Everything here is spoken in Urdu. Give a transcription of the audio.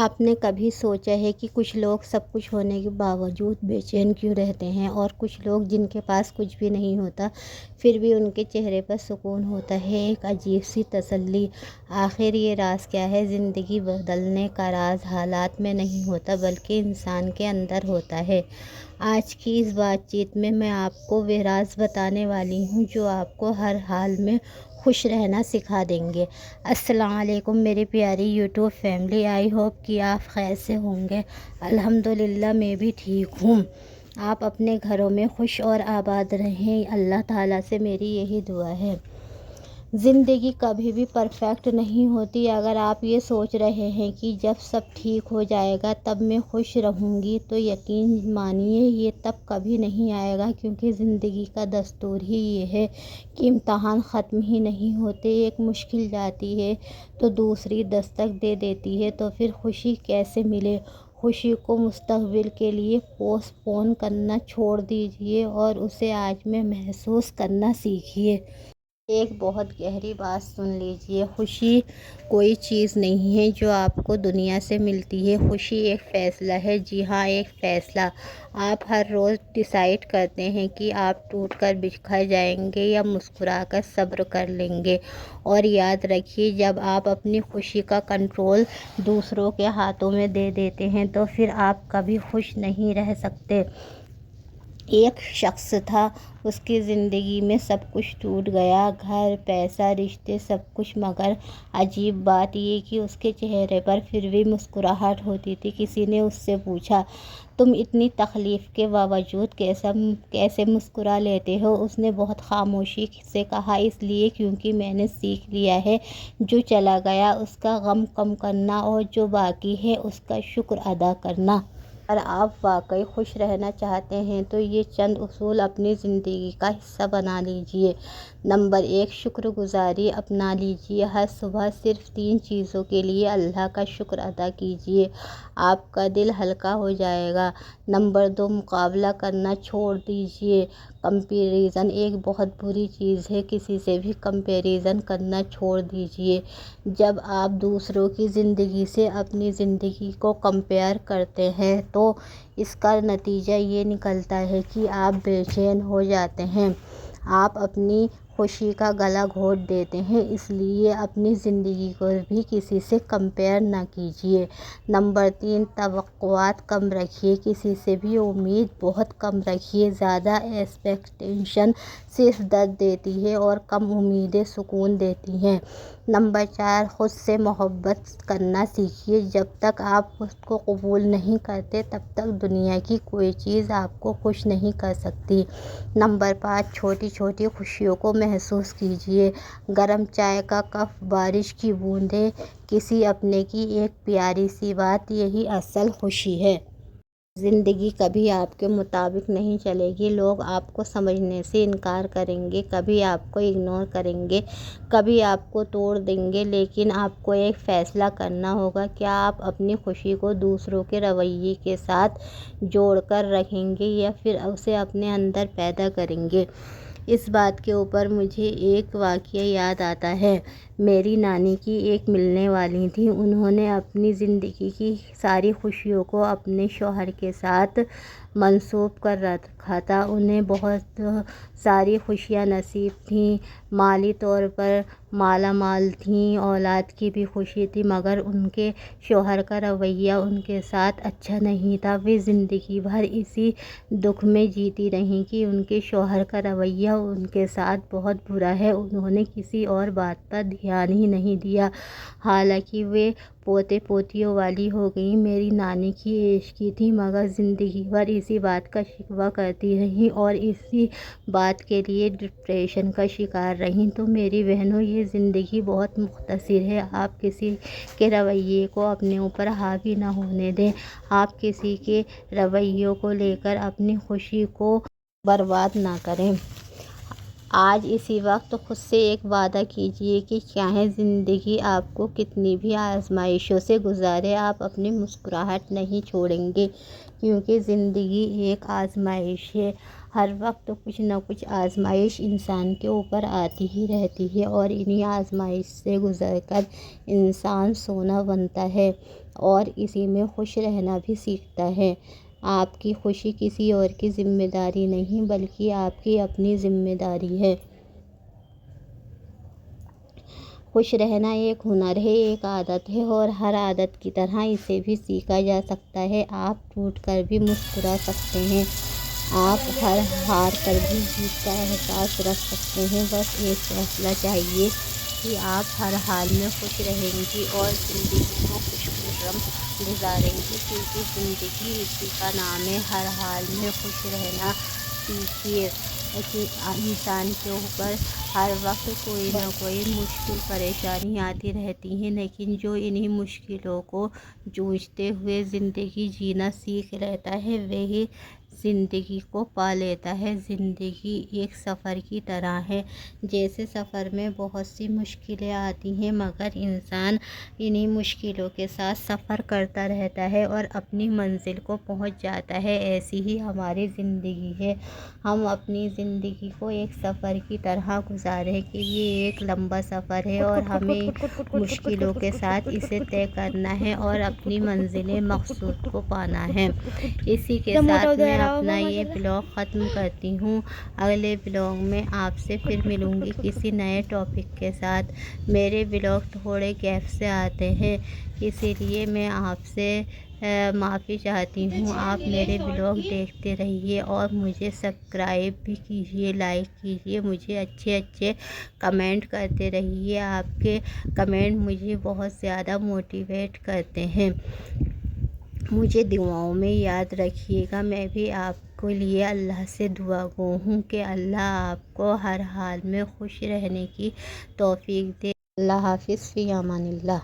آپ نے کبھی سوچا ہے کہ کچھ لوگ سب کچھ ہونے کے باوجود بے چین کیوں رہتے ہیں، اور کچھ لوگ جن کے پاس کچھ بھی نہیں ہوتا پھر بھی ان کے چہرے پر سکون ہوتا ہے، ایک عجیب سی تسلی۔ آخر یہ راز کیا ہے؟ زندگی بدلنے کا راز حالات میں نہیں ہوتا بلکہ انسان کے اندر ہوتا ہے۔ آج کی اس بات چیت میں آپ کو وہ راز بتانے والی ہوں جو آپ کو ہر حال میں خوش رہنا سکھا دیں گے۔ السلام علیکم میری پیاری یوٹیوب فیملی، آئی ہوپ کہ آپ خیر سے ہوں گے۔ الحمدللہ میں بھی ٹھیک ہوں۔ آپ اپنے گھروں میں خوش اور آباد رہیں، اللہ تعالیٰ سے میری یہی دعا ہے۔ زندگی کبھی بھی پرفیکٹ نہیں ہوتی۔ اگر آپ یہ سوچ رہے ہیں کہ جب سب ٹھیک ہو جائے گا تب میں خوش رہوں گی تو یقین مانیے یہ تب کبھی نہیں آئے گا، کیونکہ زندگی کا دستور ہی یہ ہے کہ امتحان ختم ہی نہیں ہوتے۔ ایک مشکل جاتی ہے تو دوسری دستک دے دیتی ہے، تو پھر خوشی کیسے ملے؟ خوشی کو مستقبل کے لیے پوسٹ پون کرنا چھوڑ دیجیے اور اسے آج میں محسوس کرنا سیکھیے۔ ایک بہت گہری بات سن لیجیے، خوشی کوئی چیز نہیں ہے جو آپ کو دنیا سے ملتی ہے۔ خوشی ایک فیصلہ ہے، جی ہاں ایک فیصلہ۔ آپ ہر روز ڈیسائیڈ کرتے ہیں کہ آپ ٹوٹ کر بکھر جائیں گے یا مسکرا کر صبر کر لیں گے۔ اور یاد رکھیے، جب آپ اپنی خوشی کا کنٹرول دوسروں کے ہاتھوں میں دے دیتے ہیں تو پھر آپ کبھی خوش نہیں رہ سکتے۔ ایک شخص تھا، اس کی زندگی میں سب کچھ ٹوٹ گیا، گھر، پیسہ، رشتے، سب کچھ، مگر عجیب بات یہ کہ اس کے چہرے پر پھر بھی مسکراہٹ ہوتی تھی۔ کسی نے اس سے پوچھا، تم اتنی تکلیف کے باوجود کیسے مسکرا لیتے ہو؟ اس نے بہت خاموشی سے کہا، اس لیے کیونکہ میں نے سیکھ لیا ہے جو چلا گیا اس کا غم کم کرنا اور جو باقی ہے اس کا شکر ادا کرنا۔ اگر آپ واقعی خوش رہنا چاہتے ہیں تو یہ چند اصول اپنی زندگی کا حصہ بنا لیجیے۔ نمبر 1، شکر گزاری اپنا لیجیے۔ ہر صبح صرف 3 چیزوں کے لیے اللہ کا شکر ادا کیجیے، آپ کا دل ہلکا ہو جائے گا۔ نمبر 2، مقابلہ کرنا چھوڑ دیجیے۔ کمپیریزن ایک بہت بری چیز ہے، کسی سے بھی کمپیریزن کرنا چھوڑ دیجیے۔ جب آپ دوسروں کی زندگی سے اپنی زندگی کو کمپیئر کرتے ہیں تو اس کا نتیجہ یہ نکلتا ہے کہ آپ بے چین ہو جاتے ہیں، آپ اپنی خوشی کا گلا گھونٹ دیتے ہیں۔ اس لیے اپنی زندگی کو بھی کسی سے کمپیئر نہ کیجیے۔ نمبر 3، توقعات کم رکھیے، کسی سے بھی امید بہت کم رکھیے۔ زیادہ ایکسپیکٹیشن صرف درد دیتی ہے اور کم امیدیں سکون دیتی ہیں۔ نمبر 4، خود سے محبت کرنا سیکھیے۔ جب تک آپ خود کو قبول نہیں کرتے تب تک دنیا کی کوئی چیز آپ کو خوش نہیں کر سکتی۔ نمبر 5، چھوٹی چھوٹی خوشیوں کو محسوس کیجیے۔ گرم چائے کا کپ، بارش کی بوندیں، کسی اپنے کی ایک پیاری سی بات، یہی اصل خوشی ہے۔ زندگی کبھی آپ کے مطابق نہیں چلے گی، لوگ آپ کو سمجھنے سے انکار کریں گے، کبھی آپ کو اگنور کریں گے، کبھی آپ کو توڑ دیں گے، لیکن آپ کو ایک فیصلہ کرنا ہوگا، کیا آپ اپنی خوشی کو دوسروں کے رویے کے ساتھ جوڑ کر رکھیں گے یا پھر اسے اپنے اندر پیدا کریں گے؟ اس بات کے اوپر مجھے ایک واقعہ یاد آتا ہے۔ میری نانی کی ایک ملنے والی تھی، انہوں نے اپنی زندگی کی ساری خوشیوں کو اپنے شوہر کے ساتھ منسوب کر رکھا تھا۔ انہیں بہت ساری خوشیاں نصیب تھیں، مالی طور پر مالا مال تھیں، اولاد کی بھی خوشی تھی، مگر ان کے شوہر کا رویہ ان کے ساتھ اچھا نہیں تھا۔ وہ زندگی بھر اسی دکھ میں جیتی رہیں کہ ان کے شوہر کا رویہ ان کے ساتھ بہت برا ہے۔ انہوں نے کسی اور بات پر دھیان ہی نہیں دیا، حالانکہ وہ پوتے پوتیوں والی ہو گئیں۔ میری نانی کی ایج کی تھیں، مگر زندگی بھر اسی بات کا شکوہ کرتی رہیں اور اسی بات کے لیے ڈپریشن کا شکار رہیں۔ تو میری بہنوں، یہ زندگی بہت مختصر ہے، آپ کسی کے رویے کو اپنے اوپر حاوی نہ ہونے دیں، آپ کسی کے رویوں کو لے کر اپنی خوشی کو برباد نہ کریں۔ آج اسی وقت خود سے ایک وعدہ کیجیے کہ چاہے زندگی آپ کو کتنی بھی آزمائشوں سے گزارے، آپ اپنی مسکراہٹ نہیں چھوڑیں گے، کیونکہ زندگی ایک آزمائش ہے۔ ہر وقت کچھ نہ کچھ آزمائش انسان کے اوپر آتی ہی رہتی ہے، اور انہی آزمائش سے گزر کر انسان سونا بنتا ہے اور اسی میں خوش رہنا بھی سیکھتا ہے۔ آپ کی خوشی کسی اور کی ذمہ داری نہیں بلکہ آپ کی اپنی ذمہ داری ہے۔ خوش رہنا ایک ہنر ہے، ایک عادت ہے، اور ہر عادت کی طرح اسے بھی سیکھا جا سکتا ہے۔ آپ ٹوٹ کر بھی مسکرا سکتے ہیں، آپ ہار کر بھی جیت کا احساس رکھ سکتے ہیں۔ بس ایک فیصلہ چاہیے کہ آپ ہر حال میں خوش رہیں گی اور زندگی کو خوش خرم گزاریں گی، کیونکہ زندگی اسی کا نام ہے۔ ہر حال میں خوش رہنا سیکھیے کہ انسان کے اوپر ہر وقت کوئی نہ کوئی مشکل پریشانی آتی رہتی ہیں، لیکن جو انہی مشکلوں کو جوجھتے ہوئے زندگی جینا سیکھ لیتا ہے وہی زندگی کو پا لیتا ہے۔ زندگی ایک سفر کی طرح ہے، جیسے سفر میں بہت سی مشکلیں آتی ہیں مگر انسان انہی مشکلوں کے ساتھ سفر کرتا رہتا ہے اور اپنی منزل کو پہنچ جاتا ہے۔ ایسی ہی ہماری زندگی ہے، ہم اپنی زندگی کو ایک سفر کی طرح گزاریں کہ یہ ایک لمبا سفر ہے اور ہمیں مشکلوں کے ساتھ اسے طے کرنا ہے اور اپنی منزل مقصود کو پانا ہے۔ اسی کے ساتھ میں اپنا یہ بلاگ ختم کرتی ہوں۔ اگلے بلاگ میں آپ سے پھر ملوں گی کسی نئے ٹاپک کے ساتھ۔ میرے بلاگ تھوڑے گیپ سے آتے ہیں، اسی لیے میں آپ سے معافی چاہتی ہوں۔ آپ میرے بلاگ دیکھتے رہیے اور مجھے سبسکرائب بھی کیجیے، لائک کیجیے، مجھے اچھے اچھے کمنٹ کرتے رہیے۔ آپ کے کمنٹ مجھے بہت زیادہ موٹیویٹ کرتے ہیں۔ مجھے دعاؤں میں یاد رکھیے گا۔ میں بھی آپ کے لیے اللہ سے دعا گو ہوں کہ اللہ آپ کو ہر حال میں خوش رہنے کی توفیق دے۔ اللہ حافظ، فی امان اللہ۔